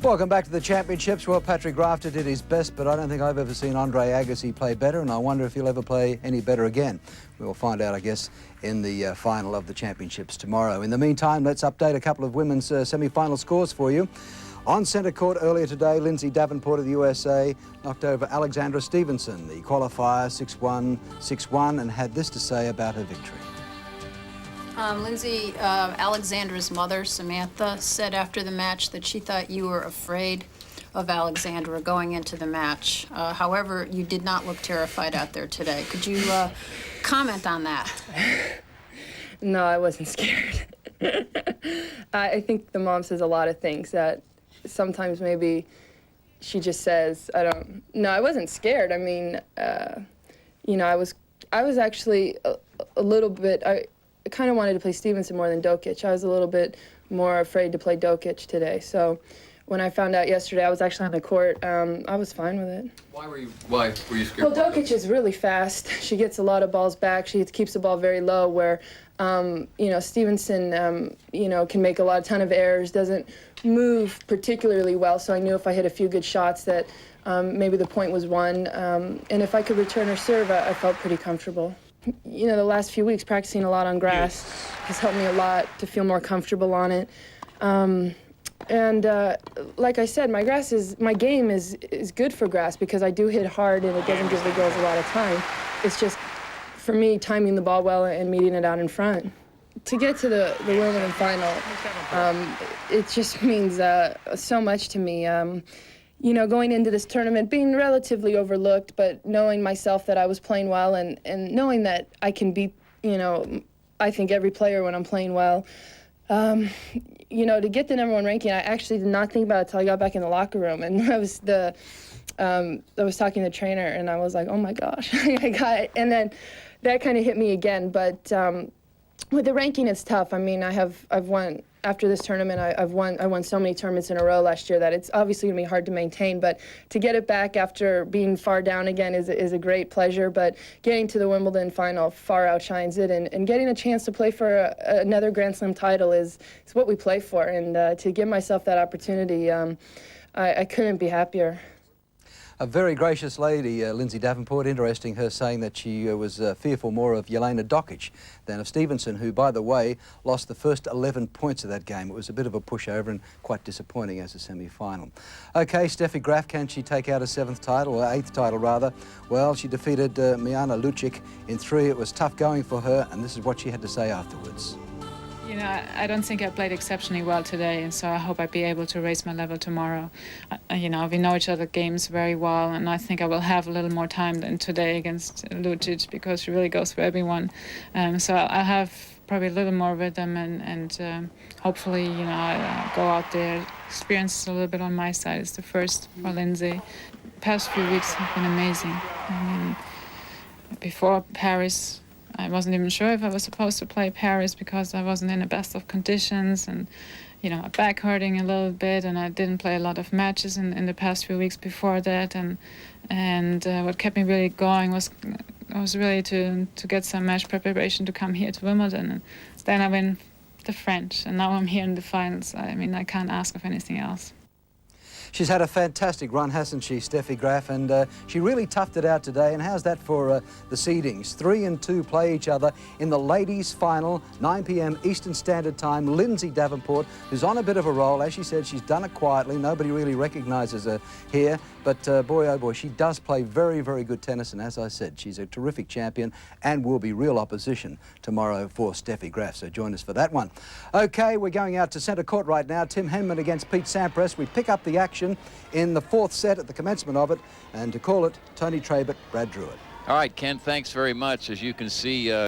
Welcome back to the championships. Well, Patrick Rafter did his best, but I don't think I've ever seen Andre Agassi play better, and I wonder if he'll ever play any better again. We'll find out, I guess, in the final of the championships tomorrow. In the meantime, let's update a couple of women's semi-final scores for you. On centre court earlier today, Lindsay Davenport of the USA knocked over Alexandra Stevenson, the qualifier 6-1, 6-1, and had this to say about her victory. Lindsay, Alexandra's mother, Samantha, said after the match that she thought you were afraid of Alexandra going into the match. However, you did not look terrified out there today. Could you comment on that? No, I wasn't scared. I think the mom says a lot of things that sometimes maybe she just says, no, I wasn't scared. I mean, you know, I was actually a little bit, I kind of wanted to play Stevenson more than Dokic. I was a little bit more afraid to play Dokic today. So when I found out yesterday I was actually on the court, I was fine with it. Why were you scared? Well, Dokic is really fast. She gets a lot of balls back. She keeps the ball very low, where you know, Stevenson you know, can make a ton of errors, doesn't move particularly well. So I knew if I hit a few good shots that maybe the point was won. And if I could return her serve, I felt pretty comfortable. You know, the last few weeks practicing a lot on grass has helped me a lot to feel more comfortable on it. Like I said, my game is good for grass because I do hit hard and it doesn't give the girls a lot of time. It's just, for me, timing the ball well and meeting it out in front. To get to the Wimbledon final, it just means so much to me. You know, going into this tournament, being relatively overlooked, but knowing myself that I was playing well and knowing that I can beat, you know, I think every player when I'm playing well. You know, to get the #1 ranking, I actually did not think about it until I got back in the locker room. And I was talking to the trainer, and I was like, oh my gosh, I got it. And then that kind of hit me again. But with the ranking, it's tough. I mean, I've won. After this tournament, I won so many tournaments in a row last year that it's obviously going to be hard to maintain. But to get it back after being far down again is a great pleasure. But getting to the Wimbledon final far outshines it. And getting a chance to play for another Grand Slam title is what we play for. And to give myself that opportunity, I couldn't be happier. A very gracious lady, Lindsay Davenport. Interesting, her saying that she was fearful more of Jelena Dokic than of Stevenson, who, by the way, lost the first 11 points of that game. It was a bit of a pushover and quite disappointing as a semi-final. Okay, Steffi Graf, can she take out a 7th title, or 8th title rather? Well, she defeated Mijana Lucic in 3. It was tough going for her, and this is what she had to say afterwards. You know, I don't think I played exceptionally well today, and so I hope I'll be able to raise my level tomorrow. You know, we know each other games very well, and I think I will have a little more time than today against Lucic because she really goes for everyone. So I'll have probably a little more rhythm, and hopefully, you know, I'll go out there, experience a little bit on my side. It's the first for Lindsay. The past few weeks have been amazing. I mean, before Paris, I wasn't even sure if I was supposed to play Paris because I wasn't in the best of conditions, and you know, my back hurting a little bit, and I didn't play a lot of matches in the past few weeks before that, and what kept me really going was really to get some match preparation to come here to Wimbledon, and then I win the French, and now I'm here in the finals. I mean, I can't ask of anything else. She's had a fantastic run, hasn't she, Steffi Graf? And she really toughed it out today. And how's that for the seedings? 3 and 2 play each other in the ladies' final, 9 p.m. Eastern Standard Time. Lindsay Davenport, who's on a bit of a roll. As she said, she's done it quietly. Nobody really recognises her here. But boy, oh boy, she does play very, very good tennis. And as I said, she's a terrific champion and will be real opposition tomorrow for Steffi Graf. So join us for that one. OK, we're going out to centre court right now. Tim Henman against Pete Sampras. We pick up the action in the 4th set at the commencement of it, and to call it, Tony Trabert, Brad Druitt. All right, Ken, thanks very much. As you can see,